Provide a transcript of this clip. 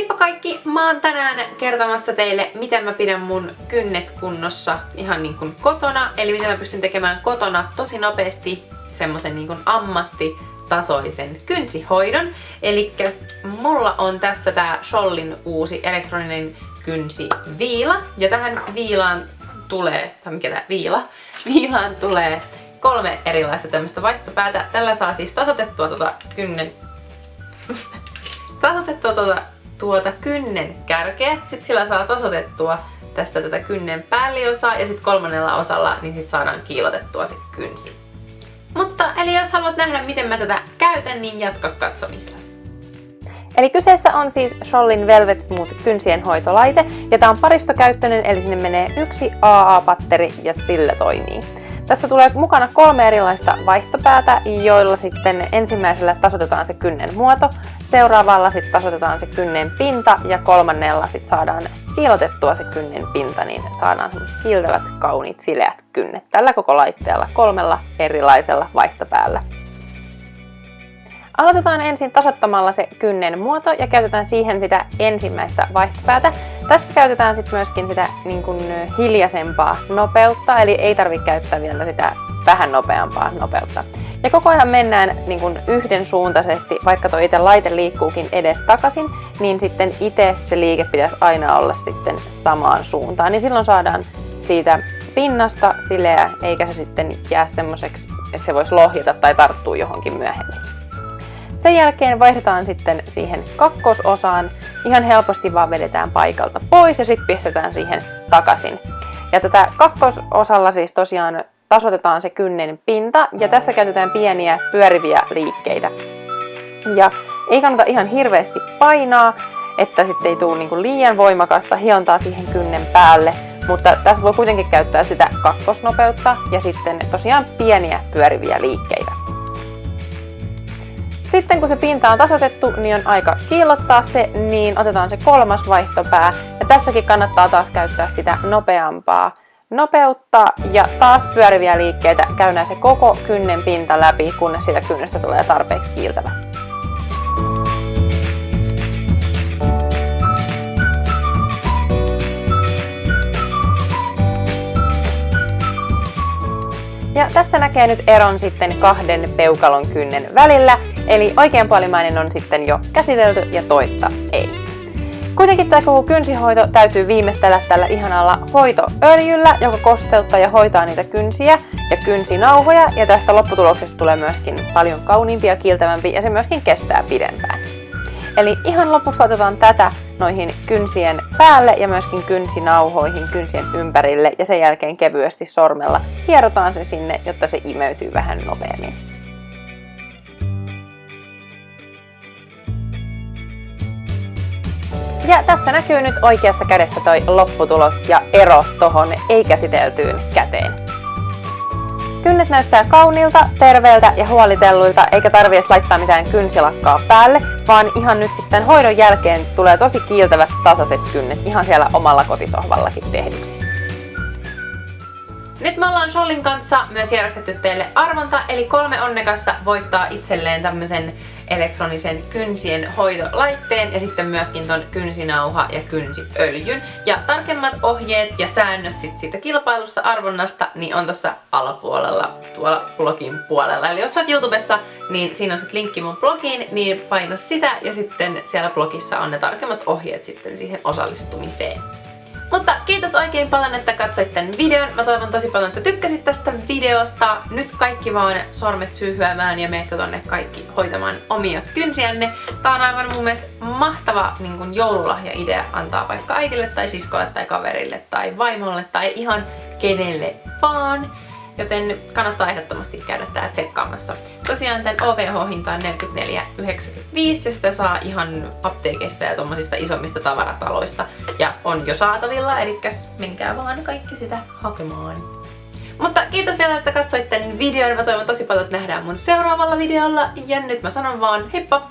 Heippa kaikki! Mä oon tänään kertomassa teille, miten mä pidän mun kynnet kunnossa ihan niin kuin kotona. Eli miten mä pystyn tekemään kotona tosi nopeasti semmosen niin kuin ammattitasoisen kynsihoidon. Elikkäs mulla on tässä tää Schollin uusi elektroninen kynsiviila. Ja tähän viilaan tulee, viilaan tulee 3 erilaista tämmöistä vaihtopäätä. Tällä saa siis tasoitettua tuota kynnen kärkeä. Sitten sillä saa tasoitettua tästä tätä kynnen päälliosaa ja sitten 3. osalla niin sit saadaan kiilotettua se kynsi. Mutta eli jos haluat nähdä miten mä tätä käytän, niin jatka katsomista. Eli kyseessä on siis Schollin Velvet Smooth kynsien hoitolaite ja tää on paristokäyttöinen, eli sinne menee yksi AA-patteri ja sillä toimii. Tässä tulee mukana 3 erilaista vaihtopäätä, joilla sitten ensimmäisellä tasoitetaan se kynnen muoto, seuraavalla sitten tasoitetaan se kynnen pinta ja 3. sitten saadaan kiilotettua se kynnen pinta, niin saadaan kiiltävät, kauniit, sileät kynnet tällä koko laitteella 3 erilaisella vaihtopäällä. Aloitetaan ensin tasoittamalla se kynnen muoto ja käytetään siihen sitä ensimmäistä vaihtopäätä. Tässä käytetään sitten myöskin sitä niin kuin hiljaisempaa nopeutta, eli ei tarvitse käyttää vielä sitä vähän nopeampaa nopeutta. Ja koko ajan mennään niin kuin yhdensuuntaisesti, vaikka tuo itse laite liikkuukin edestakaisin, niin sitten itse se liike pitäisi aina olla sitten samaan suuntaan. Niin silloin saadaan siitä pinnasta sileä, eikä se sitten jää semmoiseksi, että se voisi lohjata tai tarttua johonkin myöhemmin. Sen jälkeen vaihdetaan sitten siihen kakkososaan. Ihan helposti vaan vedetään paikalta pois ja sitten pistetään siihen takaisin. Ja tätä kakkososalla siis tosiaan tasoitetaan se kynnen pinta ja tässä käytetään pieniä pyöriviä liikkeitä. Ja ei kannata ihan hirveästi painaa, että sitten ei tule niinku liian voimakasta hiontaa siihen kynnen päälle. Mutta tässä voi kuitenkin käyttää sitä kakkosnopeutta ja sitten tosiaan pieniä pyöriviä liikkeitä. Sitten kun se pinta on tasoitettu, niin on aika kiillottaa se, niin otetaan se 3. vaihtopää. Ja tässäkin kannattaa taas käyttää sitä nopeampaa nopeutta ja taas pyöriviä liikkeitä. Käydään se koko kynnen pinta läpi, kunnes siitä kynnestä tulee tarpeeksi kiiltävä. Ja tässä näkee nyt eron sitten 2 peukalon kynnen välillä, eli oikeanpuolimainen on sitten jo käsitelty ja toista ei. Kuitenkin tämä koko kynsihoito täytyy viimeistellä tällä ihanalla hoitoöljyllä, joka kosteuttaa ja hoitaa niitä kynsiä ja kynsinauhoja, ja tästä lopputuloksesta tulee myöskin paljon kauniimpi ja kiiltävämpi ja se myöskin kestää pidempään. Eli ihan lopuksi otetaan tätä noihin kynsien päälle ja myöskin kynsinauhoihin, kynsien ympärille ja sen jälkeen kevyesti sormella hierotaan se sinne, jotta se imeytyy vähän nopeammin. Ja tässä näkyy nyt oikeassa kädessä toi lopputulos ja ero tohon ei-käsiteltyyn käteen. Kynnet näyttää kauniilta, terveeltä ja huolitelluilta, eikä tarvitse edes laittaa mitään kynsilakkaa päälle, vaan ihan nyt sitten hoidon jälkeen tulee tosi kiiltävät tasaiset kynnet ihan siellä omalla kotisohvallakin tehdyksi. Nyt me ollaan Schollin kanssa myös järjestetty teille arvonta, eli 3 onnekasta voittaa itselleen tämmösen elektronisen kynsien hoitolaitteen ja sitten myöskin ton kynsinauha ja kynsiöljyn. Ja tarkemmat ohjeet ja säännöt siitä kilpailusta arvonnasta niin on tuossa alapuolella tuolla blogin puolella. Eli jos olet YouTubessa, niin siinä on sitten linkki mun blogiin, niin paina sitä ja sitten siellä blogissa on ne tarkemmat ohjeet sitten siihen osallistumiseen. Mutta kiitos oikein paljon, että katsoit tämän videon. Mä toivon tosi paljon, että tykkäsit tästä videosta. Nyt kaikki vaan sormet syyhyämään ja meette tonne kaikki hoitamaan omia kynsiänne. Tää on aivan mun mielestä mahtava niin kun joululahja-idea antaa vaikka äitille tai siskolle tai kaverille tai vaimolle tai ihan kenelle vaan. Joten kannattaa ehdottomasti käydä tää tsekkaamassa. Tosiaan tän OVH-hinta on 44,95 ja sitä saa ihan apteekeista ja tommosista isommista tavarataloista. Ja on jo saatavilla, eli menkää vaan kaikki sitä hakemaan. Mutta kiitos vielä, että katsoit tän videon. Mä toivon tosi paljon, että nähdään mun seuraavalla videolla. Ja nyt mä sanon vaan heippa!